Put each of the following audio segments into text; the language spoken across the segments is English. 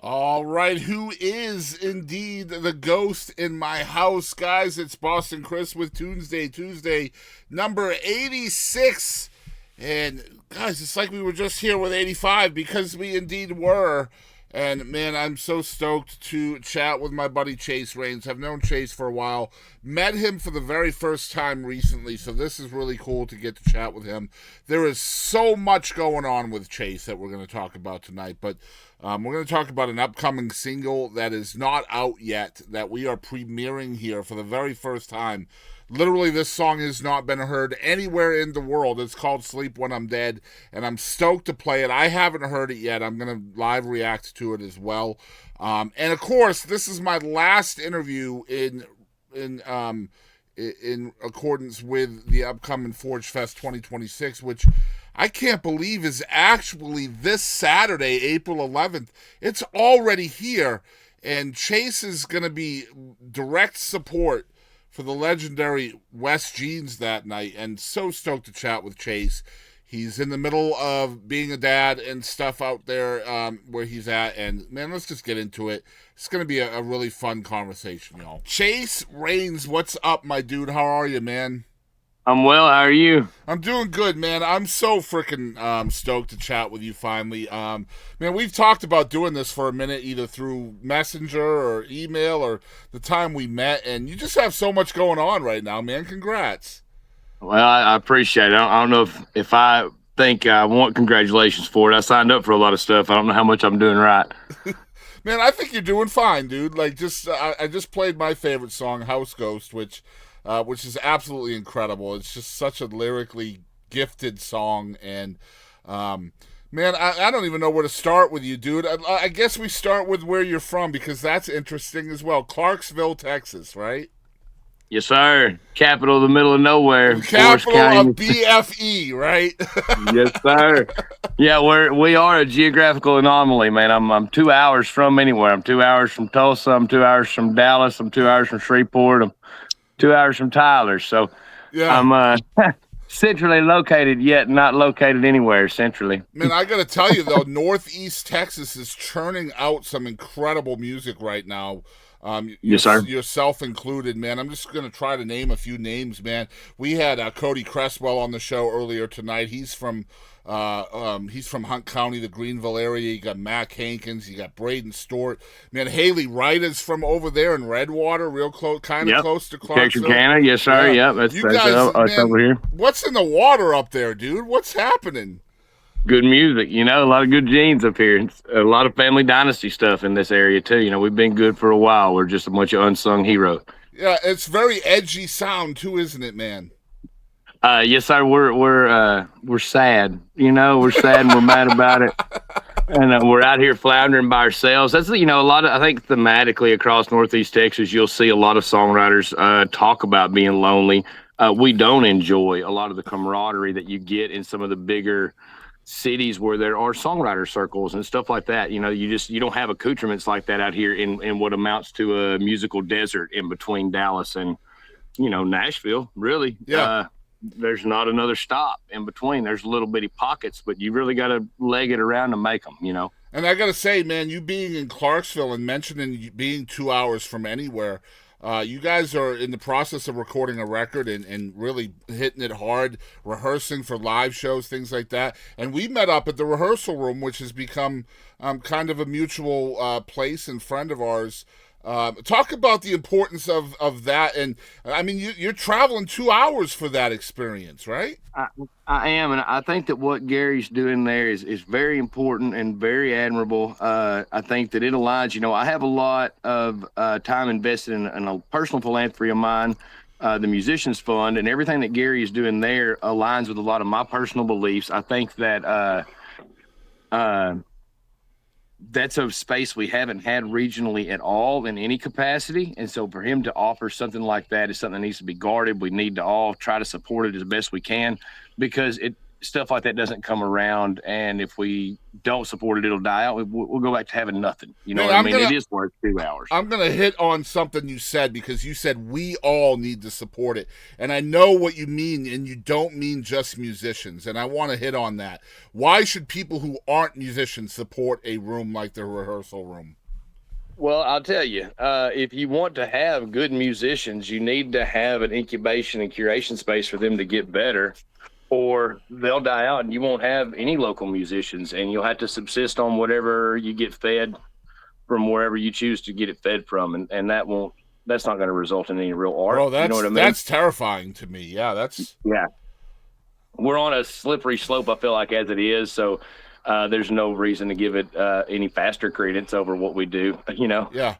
All right, who is indeed the ghost in my house, guys? It's Boston Chris with Tunesday Tuesday, number 86. And guys, it's like we were just here with 85 because we indeed were. And man, I'm so stoked to chat with my buddy Chace Rains. I've known Chace for a while, met him for the very first time recently, so this is really cool to get to chat with him. There is so much going on with Chace that we're going to talk about tonight, but we're going to talk about an upcoming single that is not out yet that we are premiering here for the very first time. Literally, this song has not been heard anywhere in the world. It's called Sleep When I'm Dead, and I'm stoked to play it. I haven't heard it yet. I'm going to live react to it as well. And of course, this is my last interview in accordance with the upcoming Forge Fest 2026, which I can't believe is actually this Saturday, April 11th. It's already here, and Chace is going to be direct support for the legendary West Jeans that night, and so stoked to chat with Chace. He's in the middle of being a dad and stuff out there where he's at, and man, let's just get into it. It's going to be a really fun conversation, y'all. Chace Rains, what's up, my dude? How are you, man? I'm well. How are you? I'm doing good, man. I'm so freaking stoked to chat with you finally. Man, we've talked about doing this for a minute, either through Messenger or email or the time we met, and you just have so much going on right now, man. Congrats. Well, I appreciate it. I don't know if I think I want congratulations for it. I signed up for a lot of stuff. I don't know how much I'm doing right. Man, I think you're doing fine, dude. Like, I just played my favorite song, House Ghost, which is absolutely incredible. It's just such a lyrically gifted song, and man, I don't even know where to start with you, dude. I guess we start with where you're from because that's interesting as well. Clarksville, Texas, right? Yes, sir. Capital of the middle of nowhere, The Forest capital of County. BFE, right? Yes, sir. Yeah, we are a geographical anomaly, man. I'm 2 hours from anywhere. I'm 2 hours from Tulsa. I'm 2 hours from Dallas. I'm 2 hours from Shreveport. I'm 2 hours from Tyler. So Yeah. I'm centrally located, yet not located anywhere centrally. Man, I gotta tell you though, Northeast Texas is churning out some incredible music right now. Yes, sir. Yourself included, man. I'm just gonna try to name a few names, man. We had Cody Cresswell on the show earlier tonight. He's from Hunt County, the Greenville area. You got Mac Hankins, you got Braden Stewart. Man, Haley Wright is from over there in Redwater, real close, kind of Yep. close to Clarksville. Texarkana, yes, sir. Yeah, Yep, you that's guys, us over man. here. What's in the water up there, dude? What's happening? Good music, a lot of good genes up here. It's a lot of family dynasty stuff in this area too. We've been good for a while. We're just a bunch of unsung heroes. Yeah, it's very edgy sound too, isn't it, man? Yes, sir. We're sad. We're sad and we're mad about it. And we're out here floundering by ourselves. That's a lot of, I think, thematically across Northeast Texas, you'll see a lot of songwriters talk about being lonely. We don't enjoy a lot of the camaraderie that you get in some of the bigger cities where there are songwriter circles and stuff like that. You don't have accoutrements like that out here in what amounts to a musical desert in between Dallas and Nashville. Really, Yeah. there's not another stop in between. There's little bitty pockets, but you really got to leg it around to make them. And I gotta say, man, you being in Clarksville and mentioning you being 2 hours from anywhere, you guys are in the process of recording a record and really hitting it hard, rehearsing for live shows, things like that. And we met up at the rehearsal room, which has become kind of a mutual place and friend of ours. Talk about the importance of that. And I mean, you're traveling 2 hours for that experience, right? I am, and I think that what Gary's doing there is very important and very admirable. I think that it aligns. I have a lot of time invested in a personal philanthropy of mine, the Musicians Fund, and everything that Gary is doing there aligns with a lot of my personal beliefs. I think that that's a space we haven't had regionally at all in any capacity. And so for him to offer something like that is something that needs to be guarded. We need to all try to support it as best we can because stuff like that doesn't come around, and if we don't support it, it'll die out. We'll go back to having nothing. You know Man, what I mean? It is worth 2 hours. I'm gonna hit on something you said, because you said we all need to support it, and I know what you mean, and you don't mean just musicians. And I want to hit on that. Why should people who aren't musicians support a room like the rehearsal room? Well, I'll tell you, if you want to have good musicians, you need to have an incubation and curation space for them to get better, or they'll die out and you won't have any local musicians, and you'll have to subsist on whatever you get fed from wherever you choose to get it fed from. And that's not going to result in any real art. Bro, that's, you know what I mean? That's terrifying to me. Yeah, yeah. We're on a slippery slope, I feel like, as it is. So there's no reason to give it any faster credence over what we do, you know? Yeah.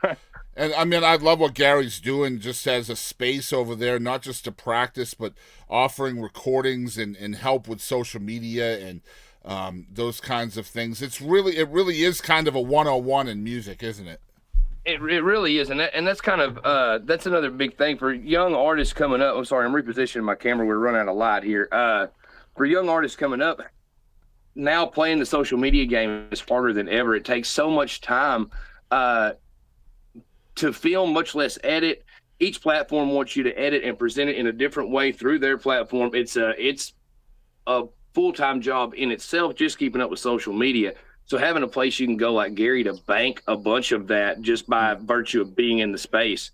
And I mean, I love what Gary's doing, just as a space over there, not just to practice, but offering recordings and help with social media and those kinds of things. It really is kind of a 101 in music, isn't it? It really is, and that's kind of that's another big thing for young artists coming up. I'm sorry, I'm repositioning my camera. We're running out of light here. For young artists coming up, now playing the social media game is harder than ever. It takes so much time to film, much less edit. Each platform wants you to edit and present it in a different way through their platform. It's a full-time job in itself, just keeping up with social media. So having a place you can go like Gary to bank a bunch of that just by virtue of being in the space,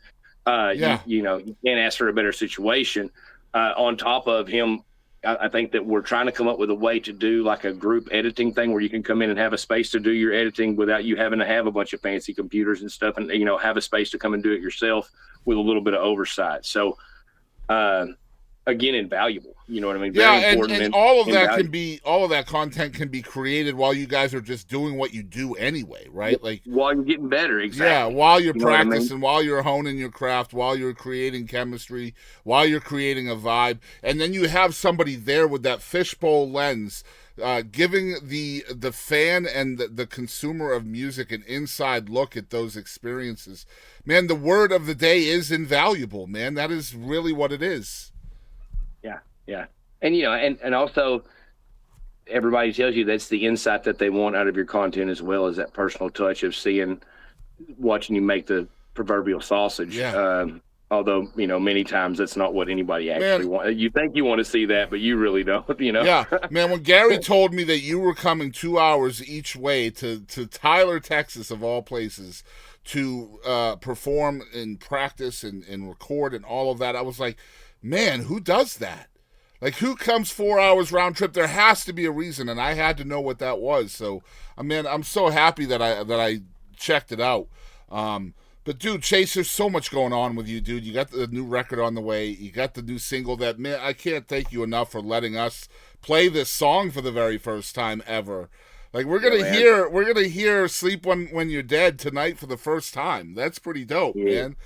you know, you can't ask for a better situation. On top of him, I think that we're trying to come up with a way to do like a group editing thing where you can come in and have a space to do your editing without you having to have a bunch of fancy computers and stuff, and, you know, have a space to come and do it yourself with a little bit of oversight. So, again, invaluable. You know what I mean? Very important. And all of that all of that content can be created while you guys are just doing what you do anyway, right? Like while you're getting better, exactly. Yeah, while you're practicing, while you're honing your craft, while you're creating chemistry, while you're creating a vibe, and then you have somebody there with that fishbowl lens, giving the fan and the consumer of music an inside look at those experiences. Man, the word of the day is invaluable, man. That is really what it is. Yeah. And, you know, and also everybody tells you that's the insight that they want out of your content, as well as that personal touch of watching you make the proverbial sausage. Yeah. Although, you know, many times that's not what anybody actually wants. You think you want to see that, but you really don't, you know? Yeah. Man, when Gary told me that you were coming 2 hours each way to Tyler, Texas, of all places, to perform and practice and record and all of that, I was like, man, who does that? Like, who comes 4 hours round trip? There has to be a reason, and I had to know what that was. So, I mean, I'm so happy that I checked it out. But, dude, Chace, there's so much going on with you, dude. You got the new record on the way. You got the new single that, man, I can't thank you enough for letting us play this song for the very first time ever. Like, we're gonna hear "Sleep When You're Dead" tonight for the first time. That's pretty dope, man.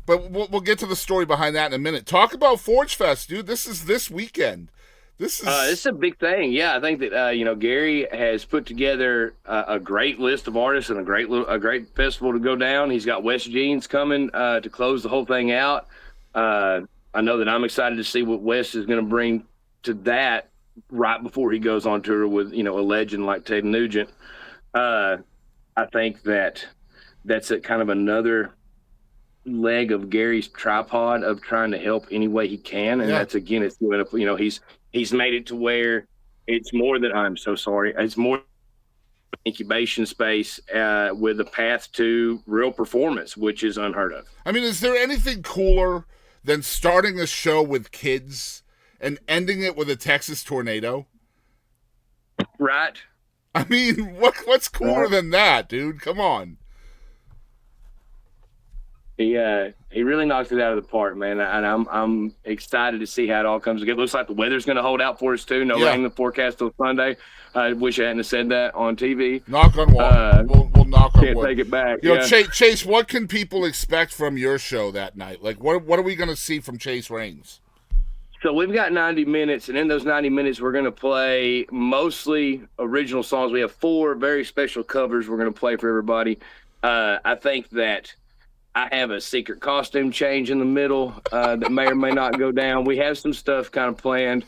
But we'll get to the story behind that in a minute. Talk about Forge Fest, dude. This is this weekend. This is a big thing. Yeah, I think that you know, Gary has put together a great list of artists and a great festival to go down. He's got West Jeans coming to close the whole thing out. I know that I'm excited to see what West is going to bring to that right before he goes on tour with, you know, a legend like Ted Nugent. I think that's a kind of another leg of Gary's tripod of trying to help any way he can, and that's, again, it's, you know, he's made it to where it's more than, I'm so sorry, it's more incubation space with a path to real performance, which is unheard of. I mean, is there anything cooler than starting a show with kids and ending it with a Texas tornado? Right. I mean, what's cooler than that, dude? Come on. He really knocked it out of the park, man, and I'm excited to see how it all comes together. Looks like the weather's going to hold out for us too. No rain in the forecast till Sunday. I wish I hadn't said that on TV. Knock on wood. We'll knock on wood. Can't take it back. You know, Chace, what can people expect from your show that night? Like, what are we going to see from Chace Rains? So we've got 90 minutes, and in those 90 minutes, we're going to play mostly original songs. We have 4 very special covers we're going to play for everybody. I think that I have a secret costume change in the middle that may or may not go down. We have some stuff kind of planned.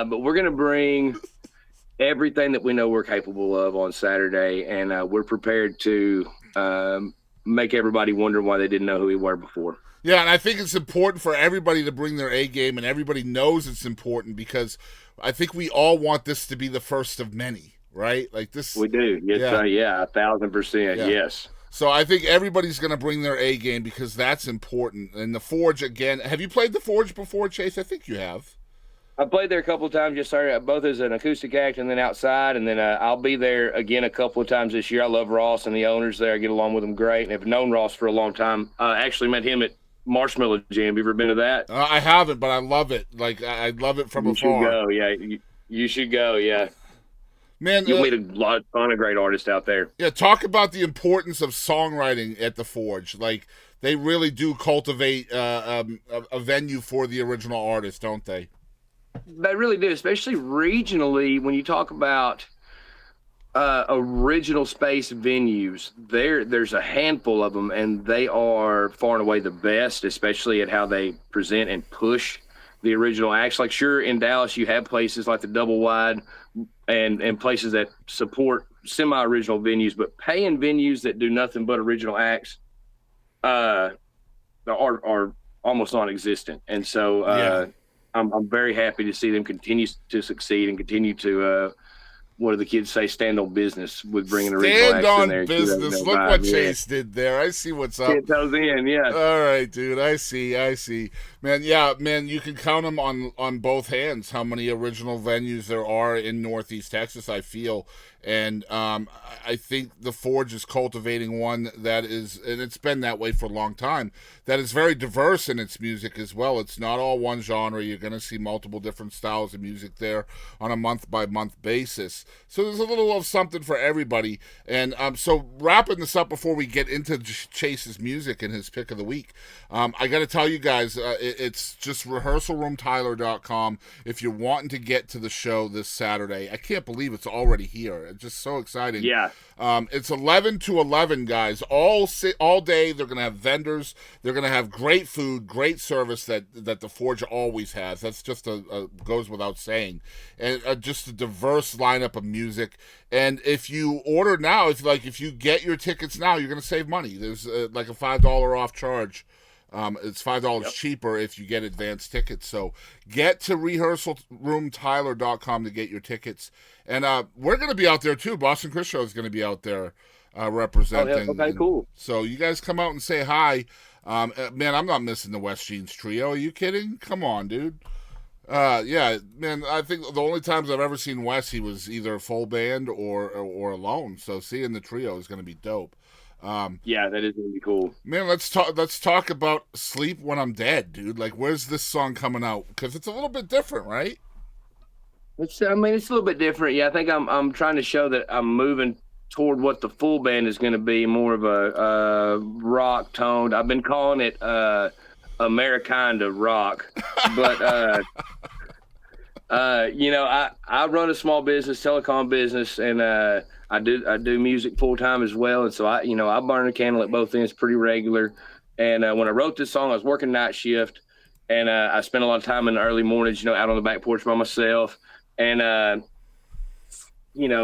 But we're going to bring everything that we know we're capable of on Saturday, and we're prepared to make everybody wonder why they didn't know who we were before. Yeah, and I think it's important for everybody to bring their A game, and everybody knows it's important because I think we all want this to be the first of many, right? Like this. We do. Yes, Yeah. yeah, 1,000%. Yeah. Yes. So I think everybody's going to bring their A game because that's important. And the Forge, again, have you played the Forge before, Chase? I think you have. I played there a couple of times. Just started both as an acoustic act and then outside, and then I'll be there again a couple of times this year. I love Ross and the owners there. I get along with them great, and have known Ross for a long time. Actually met him at Marshmallow Jam. Have you ever been to that? I haven't, but I love it. Like I love it from You afar. should go. Yeah, you should go. Yeah, Man, you'll meet a ton of great artists out there. yeah, talk about the importance of songwriting at the Forge. Like they really do cultivate a venue for the original artist, don't they? They really do, especially regionally. When you talk about original space venues, there's a handful of them, and they are far and away the best, especially at how they present and push the original acts. Like, sure, in Dallas, you have places like the Double Wide and places that support semi-original venues, but paying venues that do nothing but original acts are almost non-existent. And so I'm very happy to see them continue to succeed and continue to what do the kids say? Stand on business with bringing original acts in there. Stand on business. Look what Chase did there. I see what's up. Get those in, yeah. All right, dude. I see. Man, yeah, man, you can count them on both hands how many original venues there are in Northeast Texas, I feel. And I think the Forge is cultivating one that is, and it's been that way for a long time, that is very diverse in its music as well. It's not all one genre. You're going to see multiple different styles of music there on a month-by-month basis. So there's a little of something for everybody. And so wrapping this up before we get into Chase's music and his pick of the week, I got to tell you guys, it's just rehearsalroomtyler.com if you're wanting to get to the show this Saturday. I can't believe it's already here. It's just so exciting. Yeah. It's 11 to 11, guys. All day they're going to have vendors. They're going to have great food, great service that the Forge always has. That's just goes without saying. And just a diverse lineup of music. And if you order now, if you get your tickets now, you're going to save money. There's like a $5 off charge. It's $5 cheaper if you get advance tickets. So get to rehearsalroomtyler.com to get your tickets. And we're going to be out there too. Boston Chris Show is going to be out there representing. Oh, yeah. Okay, cool. So you guys come out and say hi. Man, I'm not missing the West Jeans Trio. Are you kidding? Come on, dude. Yeah, man, I think the only times I've ever seen Wes, he was either full band or alone. So seeing the trio is going to be dope. Yeah, that is gonna be cool. Man, let's talk about Sleep When I'm Dead, dude. Like, where's this song coming out? Because it's a little bit different, right? It's a little bit different. Yeah, I think I'm trying to show that I'm moving toward what the full band is going to be, more of a rock toned. I've been calling it Americana rock, but I run a small business, telecom business, and I do music full time as well, and so I burn a candle at both ends pretty regular. And when I wrote this song, I was working night shift, and I spent a lot of time in the early mornings, out on the back porch by myself, and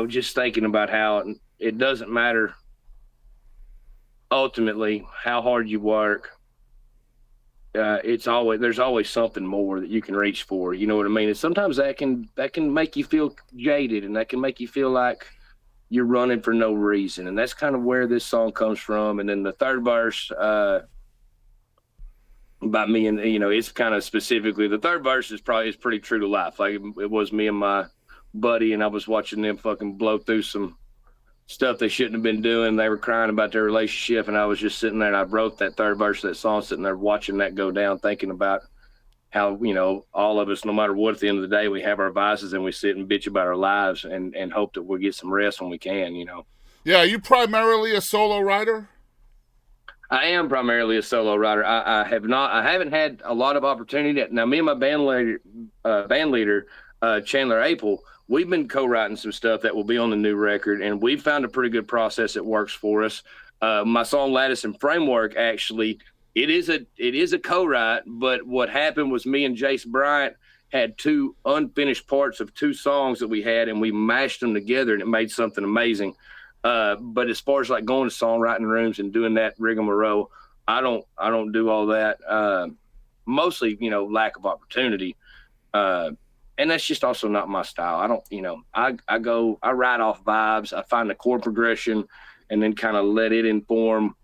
just thinking about how it doesn't matter ultimately how hard you work. There's always something more that you can reach for. You know what I mean? And sometimes that can make you feel jaded, and that can make you feel like you're running for no reason. And that's kind of where this song comes from. And then the third verse, by me, and it's kind of specifically, the third verse is pretty true to life. Like it was me and my buddy, and I was watching them fucking blow through some stuff they shouldn't have been doing. They were crying about their relationship, and I was just sitting there, and I wrote that third verse of that song, sitting there watching that go down, thinking about how, all of us, no matter what, at the end of the day, we have our vices and we sit and bitch about our lives and hope that we'll get some rest when we can, Yeah, are you primarily a solo writer? I am primarily a solo writer. I haven't had a lot of opportunity. Now, me and my band leader, Chandler Apel, we've been co-writing some stuff that will be on the new record, and we've found a pretty good process that works for us. My song Lattice and Framework, actually, it is a co-write, but what happened was me and Jace Bryant had two unfinished parts of two songs that we had, and we mashed them together, and it made something amazing. But as far as like going to songwriting rooms and doing that rigmarole, I don't do all that. Mostly, lack of opportunity. Uh, and that's just also not my style. I don't, I ride off vibes. I find the chord progression and then kind of let it inform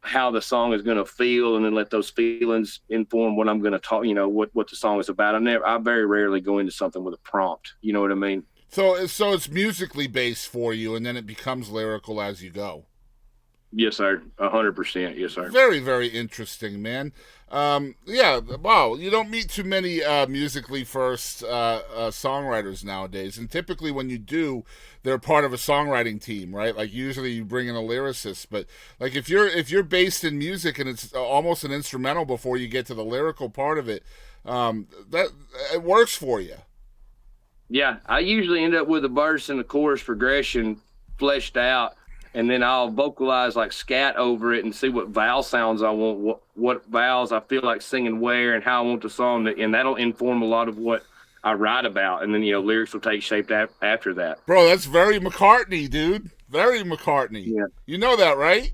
how the song is going to feel, and then let those feelings inform what I'm going to talk, what the song is about. I very rarely go into something with a prompt. You know what I mean? So it's musically based for you, and then it becomes lyrical as you go. Yes, sir. 100%. Yes, sir. Very, very interesting, man. Yeah, wow. You don't meet too many musically first songwriters nowadays, and typically when you do, they're part of a songwriting team, right? Like usually you bring in a lyricist, but like if you're based in music and it's almost an instrumental before you get to the lyrical part of it, that it works for you. Yeah, I usually end up with a verse and a chorus progression fleshed out, and then I'll vocalize like scat over it and see what vowel sounds I want, what vowels I feel like singing where, and how I want the song to, and that'll inform a lot of what I write about, and then lyrics will take shape after that. Bro, that's very McCartney, dude. Very McCartney. Yeah. You know that, right?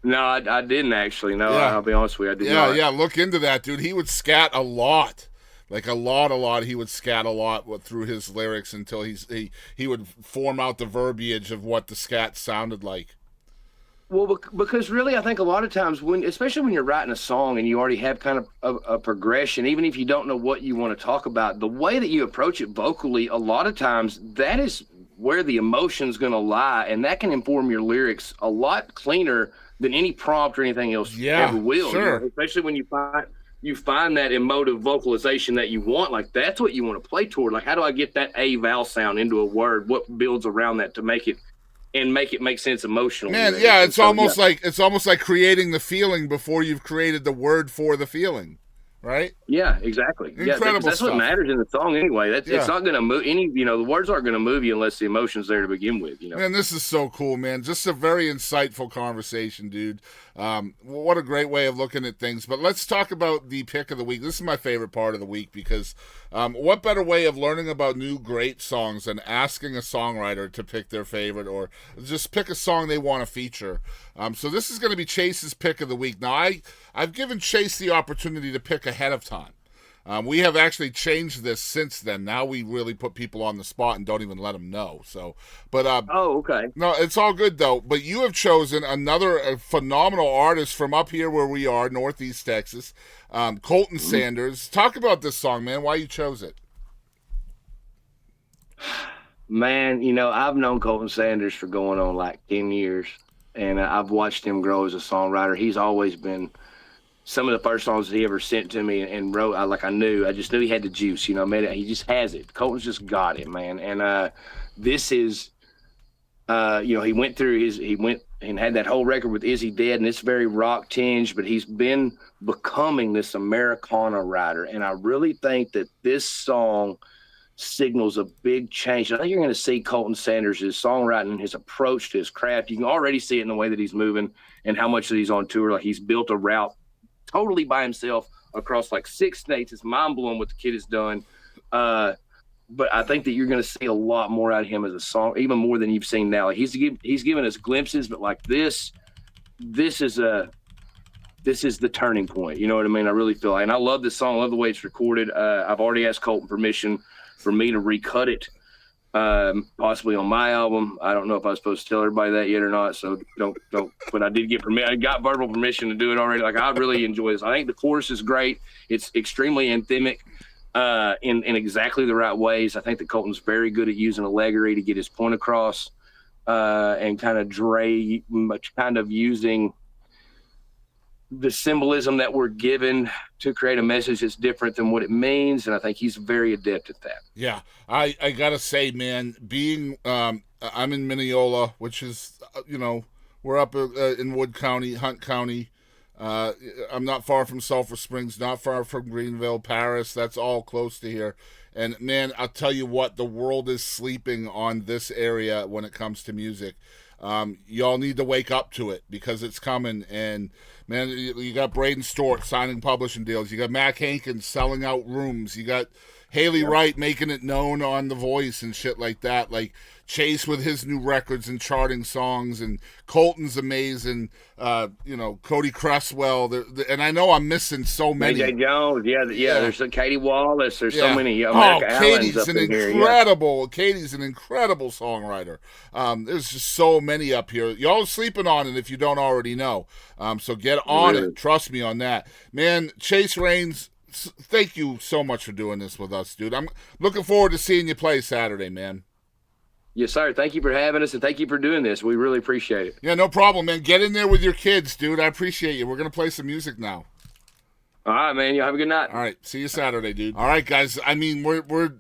No, I didn't actually. No, Yeah. I'll be honest with you, I did Yeah, not. yeah. Look into that, dude. He would scat a lot, like a lot. He would scat a lot through his lyrics until he would form out the verbiage of what the scat sounded like. Well, because really, I think a lot of times especially when you're writing a song and you already have kind of a progression, even if you don't know what you want to talk about, the way that you approach it vocally, a lot of times that is where the emotion's going to lie, and that can inform your lyrics a lot cleaner than any prompt or anything else Yeah, ever will. sure. Especially when you find that emotive vocalization that you want, like that's what you want to play toward. Like, how do I get that a vowel sound into a word? What builds around that to make it make sense emotionally? Man, yeah, it's almost like creating the feeling before you've created the word for the feeling, right? Yeah, exactly. Incredible that's stuff. what matters in the song anyway. Yeah. It's not going to move the words aren't going to move you unless the emotion's there to begin with. Man, this is so cool, man. Just a very insightful conversation, dude. What a great way of looking at things. But let's talk about the pick of the week. This is my favorite part of the week because what better way of learning about new great songs than asking a songwriter to pick their favorite or just pick a song they want to feature. So this is going to be Chace's pick of the week. Now, I've given Chace the opportunity to pick ahead of time. We have actually changed this since then. Now we really put people on the spot and don't even let them know. So, but Oh, okay. no, it's all good though. But you have chosen another phenomenal artist from up here where we are, Northeast Texas, Colton Sanders. Talk about this song, man. Why you chose it? Man, I've known Colton Sanders for going on like 10 years, and I've watched him grow as a songwriter. He's always been some of the first songs that he ever sent to me and wrote. I just knew he had the juice, man. He just has it. Colton's just got it, man. And this is, he went and had that whole record with Is He Dead, and it's very rock tinged, but he's been becoming this Americana writer. And I really think that this song signals a big change. I think you're going to see Colton Sanders' songwriting, his approach to his craft. You can already see it in the way that he's moving and how much that he's on tour. Like, he's built a route totally by himself across like 6 states. It's mind blowing what the kid has done. But I think that you're going to see a lot more out of him as a song, even more than you've seen now. Like, he's given us glimpses, but like this is the turning point. You know what I mean? I really feel like, and I love this song. I love the way it's recorded. I've already asked Colton permission for me to recut it, possibly on my album. I don't know if I was supposed to tell everybody that yet or not, so don't. But I did get permission. I got verbal permission to do it already. Like, I really enjoy this. I think the chorus is great. It's extremely anthemic in exactly the right ways. I think that Colton's very good at using allegory to get his point across, and kind of using the symbolism that we're given to create a message that's different than what it means. And I think he's very adept at that. Yeah, I gotta say, man, being I'm in Mineola, which is we're up in Wood County, Hunt County. I'm not far from Sulphur Springs, not far from Greenville, Paris. That's all close to here. And man, I'll tell you what, the world is sleeping on this area when it comes to music. Y'all need to wake up to it because it's coming. And man, you got Braden Stewart signing publishing deals. You got Matt Hankins selling out rooms. You got Haley Wright making it known on The Voice and shit like that. Like Chace with his new records and charting songs, and Colton's amazing. Cody Cresswell, and I know I'm missing so many. AJ Jones, yeah. There's Katie Wallace. There's so many. America Allen's up in here. Katie's an incredible songwriter. There's just so many up here. Y'all are sleeping on it if you don't already know. So get on it. Trust me on that, man. Chace Rains, thank you so much for doing this with us, dude. I'm looking forward to seeing you play Saturday, man. Yes, sir. Thank you for having us, and thank you for doing this. We really appreciate it. Yeah, no problem, man. Get in there with your kids, dude. I appreciate you. We're going to play some music now. All right, man. You have a good night. All right. See you Saturday, dude. All right, guys. I mean,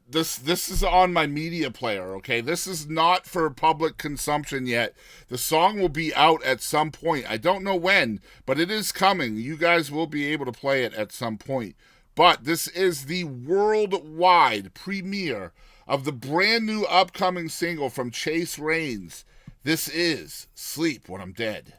this is on my media player, okay? This is not for public consumption yet. The song will be out at some point. I don't know when, but it is coming. You guys will be able to play it at some point. But this is the worldwide premiere of the brand new upcoming single from Chace Rains. This is Sleep When I'm Dead.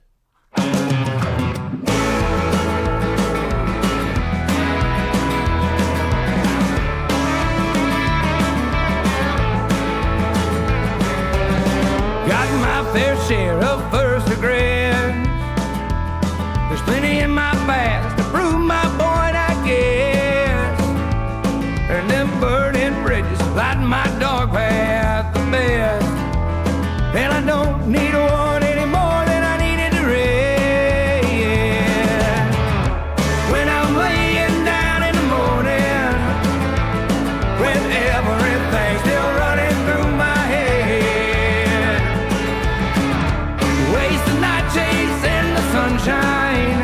Got my fair share of first regrets. There's plenty in my past to prove my point, I guess. And them burning bridges lighting my dark path the best. And I don't need one any more than I needed to rest. When I'm laying down in the morning, with everything still running through my head, waste the night chasing the sunshine.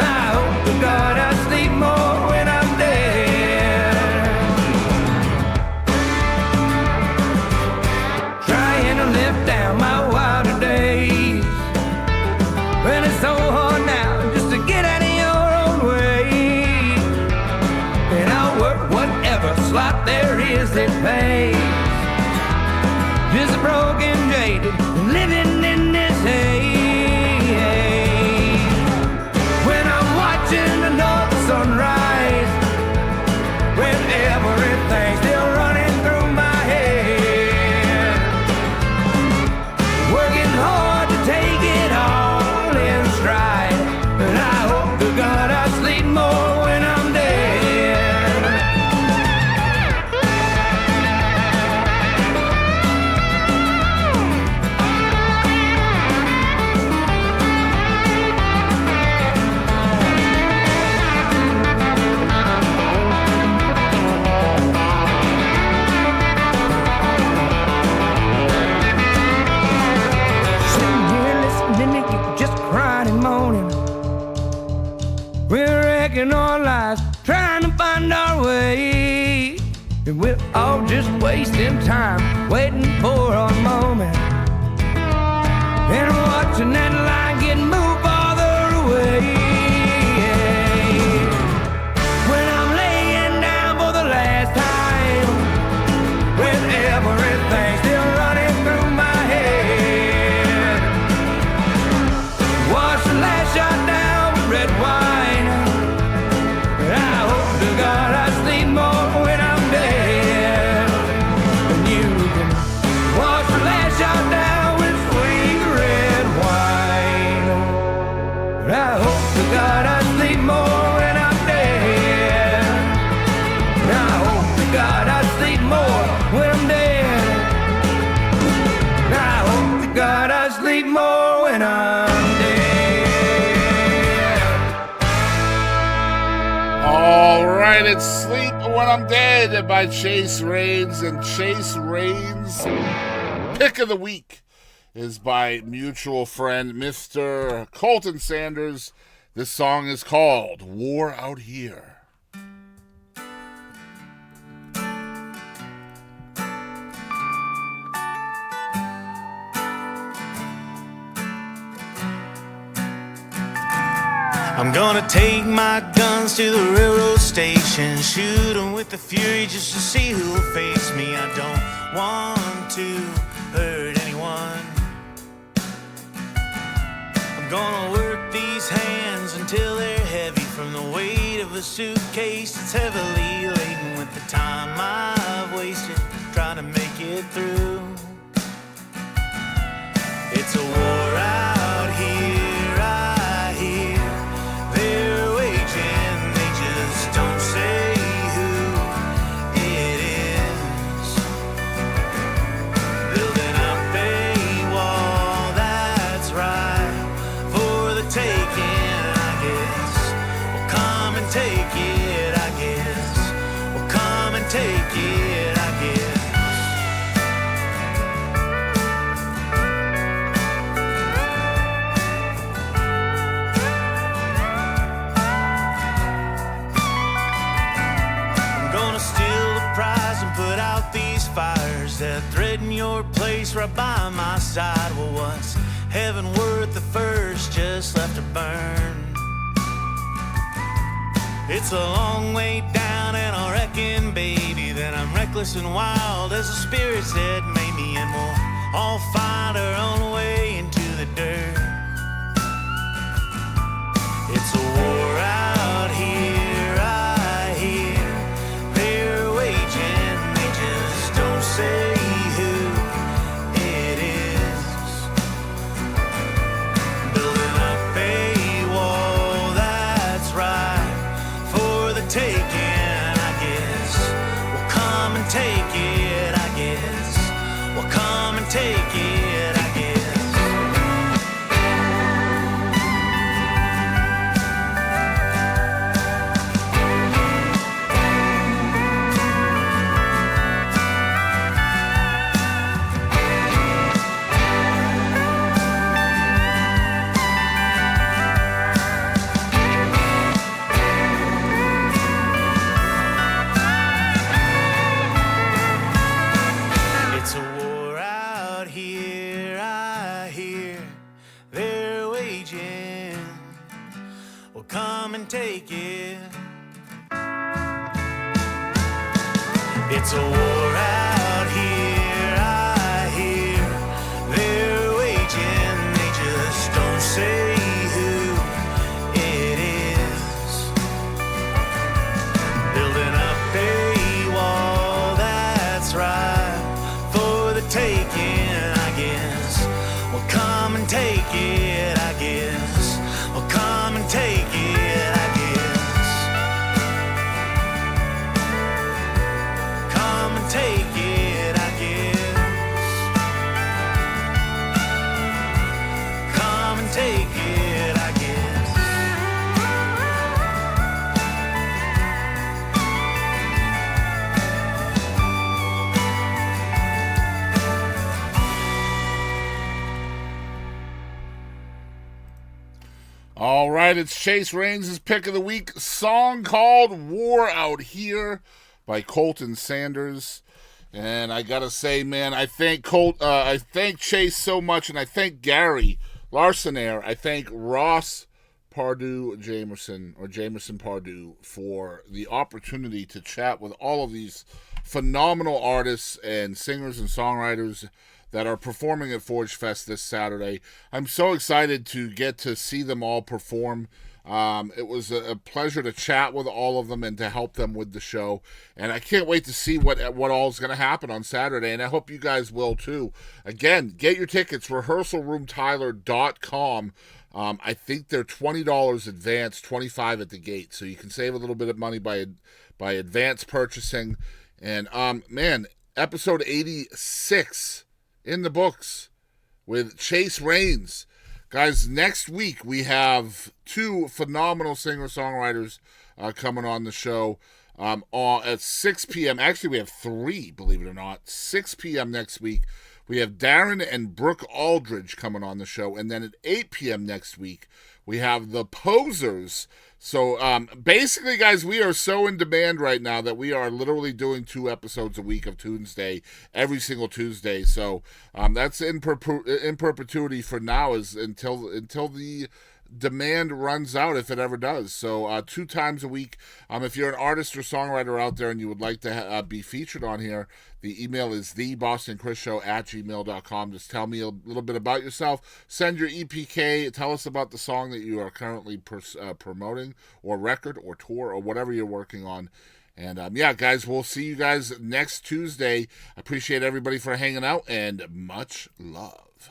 I hope to God I sleep more when I'm dead. Trying to live down my wilder days, when it's so hard now just to get out of your own way. And I'll work whatever slot there is that pays. Just broken, jaded, living in this haze. When I'm watching another sunrise, when everything's still running through my head, working hard to take it all in stride. And I hope to God I sleep more when I'm dead. Sitting here listening to you just crying and moaning. We're wrecking our lives, trying to find our way. And we're all just wasting time, waiting for our moment. And watching that line get moved farther away. When I'm laying down for the last time, with everything still running through my head, wash the last shot down with red wine. I hope to God I sleep more when I'm dead. And you can wash the last shot down with sweet red wine. I hope to God I sleep more when I'm dead. I hope to God I sleep more when I'm dead. I hope to God I sleep more when I'm dead. All right, it's Sleep When I'm Dead by Chace Rains. And Chace Rains' pick of the week is by mutual friend Mr. Colton Sanders. This song is called War Out Here. I'm gonna take my guns to the railroad station, shoot 'em with the fury just to see who'll face me. I don't want to hurt anyone. Gonna work these hands until they're heavy from the weight of a suitcase that's heavily laden with the time I've wasted trying to make it through. It's a war out here, I hear they're waging, they just don't say who it is. Building up a wall, that's right, for the taking, I guess. Well, come and take it, I guess. Well, come and take it, I guess. Steal the prize and put out these fires that threaten your place right by my side. Well, what's heaven worth the first just left to burn? It's a long way down and I reckon, baby, that I'm reckless and wild as the spirits that made me, and we'll all find our own way into the dirt. It's a war out here, I hear they're waging, they just don't say who it is. Building up a wall, that's right, for the taking, I guess. Well, come and take it, I guess. Well, come and take it, I guess. It's a war out here, I hear they're waging. Well, come and take it. It's a war out here, I hear they're waging, they just don't say who it is. Building up a wall, that's right, for the taking, I guess. Well, come and take it, I guess. Well, come and take it, I guess. Come and take it, I guess. Come and take it, I guess. All right, it's Chace Rains' pick of the week, song called War Out Here by Colton Sanders. And I gotta say, man, I thank Chace so much, and I thank Gary Larsonaire. I thank Ross Pardue Jamerson Pardue for the opportunity to chat with all of these phenomenal artists and singers and songwriters that are performing at Forge Fest this Saturday. I'm so excited to get to see them all perform. It was a pleasure to chat with all of them and to help them with the show. And I can't wait to see what all is going to happen on Saturday. And I hope you guys will too. Again, get your tickets, rehearsalroomtyler.com. I think they're $20 advance, $25 at the gate. So you can save a little bit of money by advance purchasing. And man, episode 86 in the books with Chace Rains. Guys, next week we have two phenomenal singer-songwriters coming on the show at 6 p.m. Actually, we have three, believe it or not. 6 p.m. next week. We have Darren and Brooke Aldridge coming on the show. And then at 8 p.m. next week, we have the Posers. So basically, guys, we are so in demand right now that we are literally doing 2 episodes a week of Tuesday, every single Tuesday. So that's in perpetuity for now, is until the demand runs out, if it ever does. So 2 times a week. If you're an artist or songwriter out there and you would like to be featured on here, the email is thebostonchrisShow@gmail.com. Just tell me a little bit about yourself. Send your EPK. Tell us about the song that you are currently promoting, or record, or tour, or whatever you're working on. And yeah, guys, we'll see you guys next Tuesday. I appreciate everybody for hanging out, and much love.